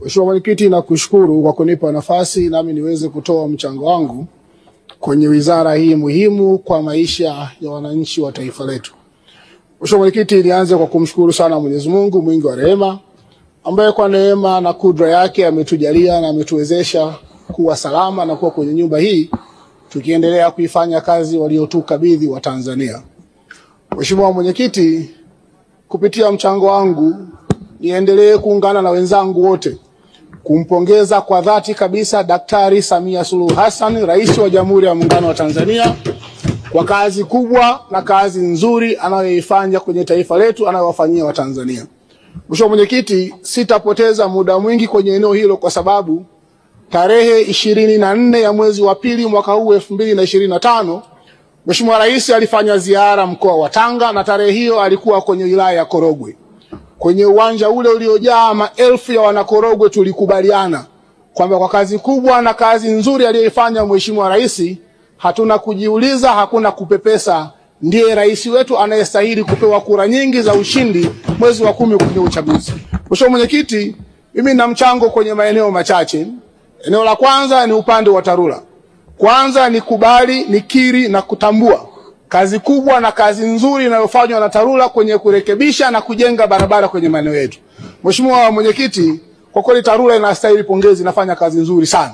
Mheshimiwa Mwenyekiti, nakushukuru kwa kunipa nafasi nami niweze kutoa mchango wangu kwenye wizara hii muhimu kwa maisha ya wananchi wa taifa letu. Mheshimiwa Mwenyekiti, nianze kwa kumshukuru sana Mwenyezi Mungu mwingi wa rehema ambaye kwa neema na kudra yake ametujalia na ametuwezesha kuwa salama na kuwa kwenye nyumba hii tukiendelea kuifanya kazi waliotukabidhi wa Tanzania. Mheshimiwa Mwenyekiti, kupitia mchango wangu niendelee kuungana na wenzangu wote kumpongeza kwa dhati kabisa Daktari Samia Suluhu Hassan, Rais wa Jamhuri ya Muungano wa Tanzania, kwa kazi kubwa na kazi nzuri anayoifanya kwenye taifa letu, anayowafanyia Watanzania. Mheshimiwa Mwenyekiti, sitapoteza muda mwingi kwenye eneo hilo kwa sababu tarehe 24 ya mwezi wa pili mwaka huu 2025 Mheshimiwa Rais alifanya ziara mkoa wa Tanga, na tarehe hiyo alikuwa kwenye wilaya ya Korogwe. Kwenye uwanja ule uliojaa maelfu ya wanakorogwe tulikubaliana kwamba kwa kazi kubwa na kazi nzuri aliyoifanya Mheshimiwa Rais, hatuna kujiuliza, hakuna kupepesa, ndiye rais wetu anayestahili kupewa kura nyingi za ushindi mwezi wa 10 kwenye uchaguzi. Mheshimiwa Mwenyekiti, mimi na mchango kwenye maeneo machache. Eneo la kwanza ni upande wa TARURA. Kwanza nikubali, nikiri na kutambua kazi kubwa na kazi nzuri inayofanywa na TARURA kwenye kurekebisha na kujenga barabara kwenye maeneo yetu. Mheshimiwa Mwenyekiti, kwa kweli TARURA inastahili pongezi, inafanya kazi nzuri sana.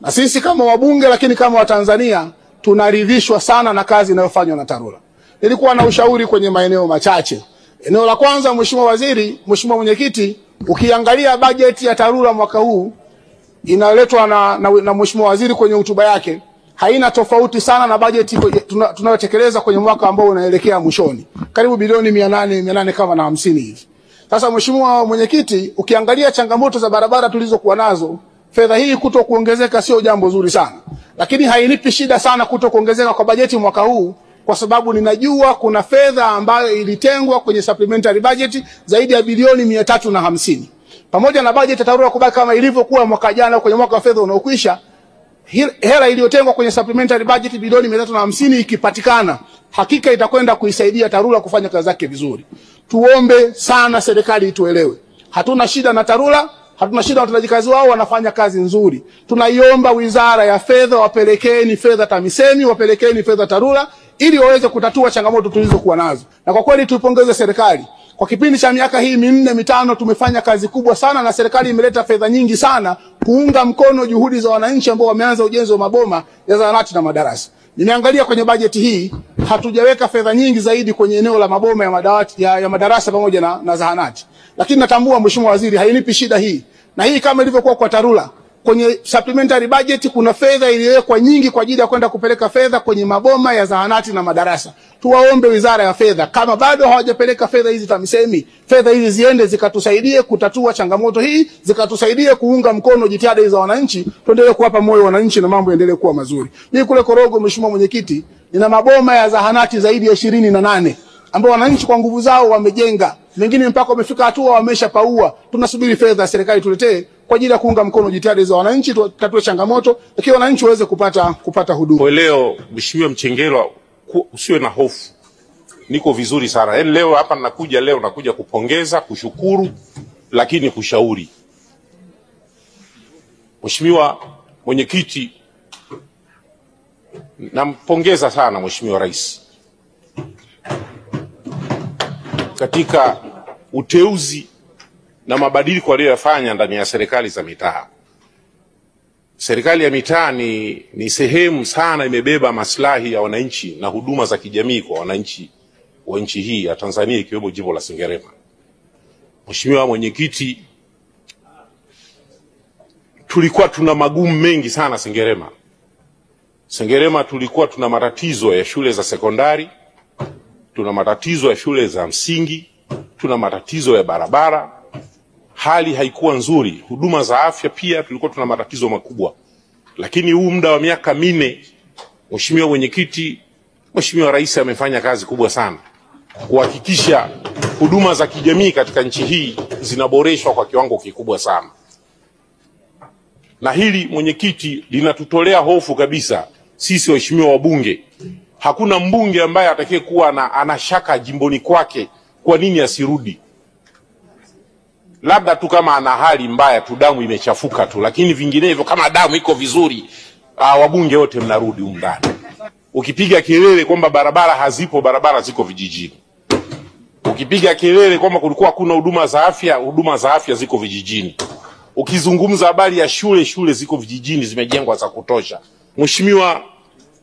Na sisi kama wabunge lakini kama Watanzania tunaridhishwa sana na kazi inayofanywa na TARURA. Nilikuwa na ushauri kwenye maeneo machache. Eneo la kwanza, Mheshimiwa Waziri, Mheshimiwa Mwenyekiti, ukiangalia bajeti ya TARURA mwaka huu inaletwa na Mheshimiwa Waziri kwenye hotuba yake, haina tofauti sana na bajeti tunayotekeleza kwenye mwaka ambao unaelekea mwishoni. Karibu bilioni 800 kama na 50 hivi. Sasa Mheshimiwa Mwenyekiti, ukiangalia changamoto za barabara tulizokuwa nazo, fedha hii kutokuongezeka sio jambo zuri sana. Lakini hainipi shida sana kutokuongezeka kwa bajeti mwaka huu, kwa sababu ninajua kuna fedha ambayo ilitengwa kwenye supplementary budget zaidi ya bilioni 350. Pamoja na bajeti ya TARURA kubaki kama ilivyokuwa mwaka jana kwenye mwaka wa fedha unaokwisha, hela iliyotengwa kwenye supplementary budget bilioni 350 ikipatikana, hakika itakwenda kuisaidia TARURA kufanya kazi zake vizuri. Tuombe sana serikali ituelewe. Hatuna shida na TARURA, hatuna shida na watendaji kazi wao, wanafanya kazi nzuri. Tunaiomba Wizara ya Fedha wapelekeeni fedha TAMISEMI, wapelekeeni fedha TARURA ili waweze kutatua changamoto tulizokuwa nazo. Na kwa kweli tuipongeze serikali. Kwa kipindi cha miaka hii 4-5 tumefanya kazi kubwa sana, na serikali imeleta fedha nyingi sana kuunga mkono juhudi za wananchi ambao wameanza ujenzi wa maboma ya zahanati na madarasa. Nimeangalia kwenye bajeti hii hatujaweka fedha nyingi zaidi kwenye eneo la maboma ya madawati ya madarasa pamoja na zahanati. Lakini natambua Mheshimiwa Waziri, hainipi shida hii. Na hii kama ilivyokuwa kwa TARURA, kwenye supplementary budget kuna fedha iliyowekwa nyingi kwa ajili ya kwenda kupeleka fedha kwenye maboma ya zahanati na madarasa. Tuwaombe Wizara ya Fedha, kama bado hawajapeleka fedha hizi TAMISEMI, fedha hizi ziende zikatusaidie kutatua changamoto hii, zikatusaidie kuunga mkono jitihada za wananchi, tuendelee kuwapa moyo wananchi na mambo yaendelee kuwa mazuri. Mimi kule Korogwe, Mheshimiwa Mwenyekiti, nina maboma ya zahanati zaidi ya 28 ambao wananchi kwa nguvu zao wamejenga. Mengine mpaka wamefika hatua wameshapaua. Tunasubiri fedha ya serikali tuletee kwa ajili ya kuunga mkono jitihada za wananchi, tutatue changamoto ili wananchi waweze kupata huduma. Kwa leo Mheshimiwa Mchengerwa, usiwe na hofu. Niko vizuri sana. Yaani leo hapa nakuja kupongeza, kushukuru, lakini kushauri. Mheshimiwa Mwenyekiti, nampongeza sana Mheshimiwa Rais katika uteuzi na mabadiliko aliyofanya ndani ya serikali za mitaa. Serikali ya mitaa ni sehemu sana imebeba maslahi ya wananchi na huduma za kijamii kwa wananchi wa nchi hii ya Tanzania, ikiwemo jimbo la Sengerema. Mheshimiwa Mwenyekiti, tulikuwa tuna magumu mengi sana Sengerema. Sengerema tulikuwa tuna matatizo ya shule za sekondari, tuna matatizo ya shule za msingi, tuna matatizo ya barabara. Hali haikuwa nzuri. Huduma za afya pia tulikuwa tuna matatizo makubwa. Lakini huu muda wa miaka 4, Mheshimiwa Mwenyekiti, Mheshimiwa Rais amefanya kazi kubwa sana kuhakikisha huduma za kijamii katika nchi hii zinaboreshwa kwa kiwango kikubwa sana. Na hili Mwenyekiti linatutolea hofu kabisa sisi waheshimiwa wabunge. Hakuna mbunge ambaye atakayekuwa ana shaka jimboni kwake kwa nini asirudi. labda tu kama ana hali mbaya tu, damu imechafuka tu, lakini vinginevyo kama damu iko vizuri, wabunge wote mnarudi humu ndani. Ukipiga kelele kwamba barabara hazipo, barabara ziko vijijini. Ukipiga kelele kwamba kulikuwa hakuna huduma za afya ziko vijijini. Ukizungumza habari ya shule ziko vijijini, zimejengwa za kutosha. Mheshimiwa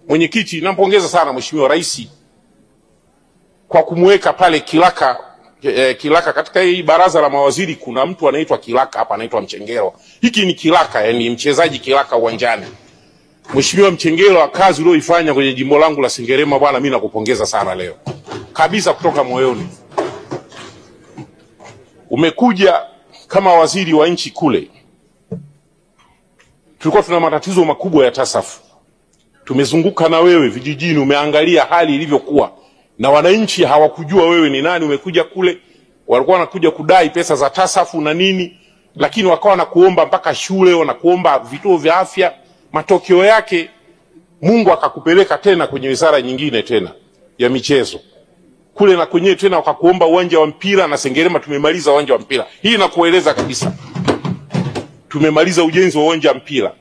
Mwenyekiti, nampongeza sana Mheshimiwa Rais kwa kumweka pale Kilaka katika hii baraza la mawaziri. Kuna mtu anaitwa Kilaka hapa, anaitwa Mchengero. Hiki ni Kilaka, yani mchezaji Kilaka uwanjani. Mheshimiwa Mchengero, kazi ulioifanya kwenye jimbo langu la Sengerema bwana, mimi nakupongeza sana leo. Kabisa kutoka moyoni. Umekuja kama waziri wa nchi kule. Tulikuwa tuna matatizo makubwa ya TASAF. Tumezunguka na wewe vijijini, umeangalia hali ilivyokuwa. Na wananchi hawakujua wewe ni nani. Umekuja kule, walikuwa wanakuja kudai pesa za TASAF na nini, lakini wakawa wanakuomba mpaka shule, wanakuomba vituo vya afya. Matokeo yake Mungu akakupeleka tena kwenye wizara nyingine tena ya michezo. Kule na kwenyewe tena wakakuomba uwanja wa mpira, na Sengerema tumemaliza uwanja wa mpira. Hii nakueleza kabisa. Tumemaliza ujenzi wa uwanja wa mpira.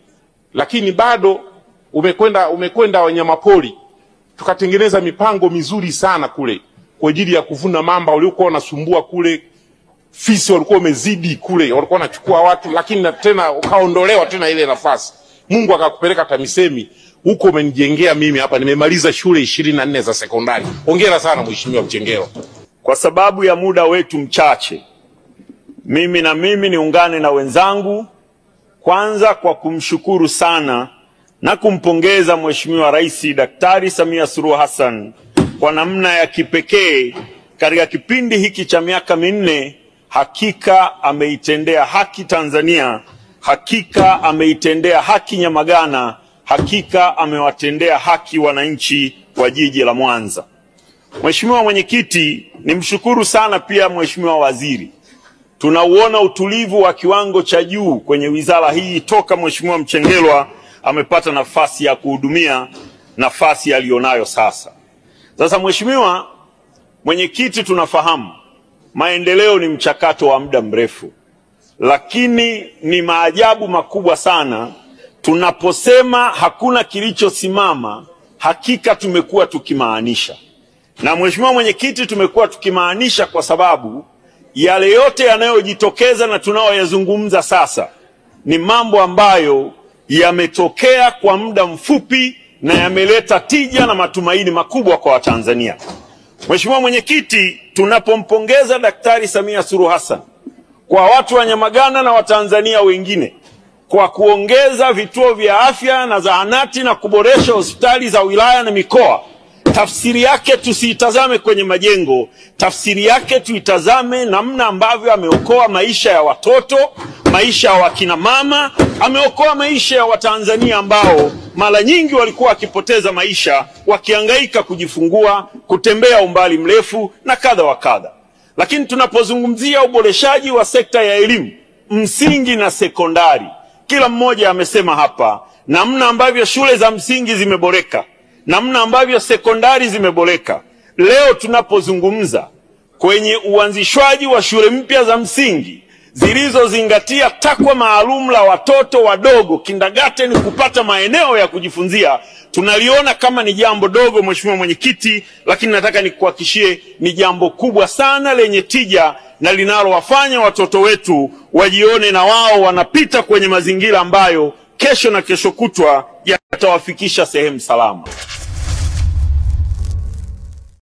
Lakini bado umekwenda wanyamapori. Tukatengeneza mipango mizuri sana kule kwa ajili ya kuvuna mamba waliokuwa wanasumbua kule. Fisi walikuwa wamezidi kule, walikuwa wanachukua watu, lakini tena ukaondolewa tena ile nafasi. Mungu akakupeleka TAMISEMI, huko umenijengea mimi hapa, nimemaliza shule 24 za sekondari. Hongera sana Mheshimiwa Mchengero. Kwa sababu ya muda wetu mchache, mimi niungane na wenzangu kwanza kwa kumshukuru sana na kumpongeza Mheshimiwa Rais Daktari Samia Suluhu Hassan kwa namna ya kipekee katika kipindi hiki cha miaka minne. Hakika ameitendea haki Tanzania, hakika ameitendea haki Nyamagana, hakika amewatendea haki wananchi wa jiji la Mwanza. Mheshimiwa Mwenyekiti, nimshukuru sana pia Mheshimiwa Waziri. Tunauona utulivu wa kiwango cha juu kwenye wizara hii toka Mheshimiwa Mchengerwa amepata nafasi ya kuhudumia nafasi aliyonayo sasa. Sasa Mheshimiwa Mwenyekiti, tunafahamu maendeleo ni mchakato wa muda mrefu, lakini ni maajabu makubwa sana tunaposema hakuna kilichosimama. Hakika tumekuwa tukimaanisha, na Mheshimiwa Mwenyekiti, tumekuwa tukimaanisha kwa sababu yale yote yanayojitokeza na tunaoyazungumza sasa ni mambo ambayo yametokea kwa muda mfupi na yameleta tija na matumaini makubwa kwa Watanzania. Mheshimiwa Mwenyekiti, tunapompongeza Daktari Samia Suluhu Hassan kwa watu wa Nyamagana na Watanzania wengine kwa kuongeza vituo vya afya na zahanati na kuboresha hospitali za wilaya na mikoa, tafsiri yake tusiitazame kwenye majengo, tafsiri yake tuitazame namna ambavyo ameokoa maisha ya watoto, maisha ya wakina mama, ameokoa maisha ya Watanzania ambao mara nyingi walikuwa wakipoteza maisha wakihangaika kujifungua, kutembea umbali mrefu na kadha wa kadha. Lakini tunapozungumzia uboreshaji wa sekta ya elimu msingi na sekondari, kila mmoja amesema hapa namna ambavyo shule za msingi zimeboreka, namna ambavyo sekondari zimeboreka. Leo tunapozungumza kwenye uanzishwaji wa shule mpya za msingi zilizozingatia takwa maalum la watoto wadogo, kindergarten, kupata maeneo ya kujifunzia, tunaliona kama ni jambo dogo Mheshimiwa Mwenyekiti, lakini nataka nikuhakikishie ni jambo kubwa sana lenye tija na linalowafanya watoto wetu wajione na wao wanapita kwenye mazingira ambayo kesho na kesho kutwa yatawafikisha sehemu salama.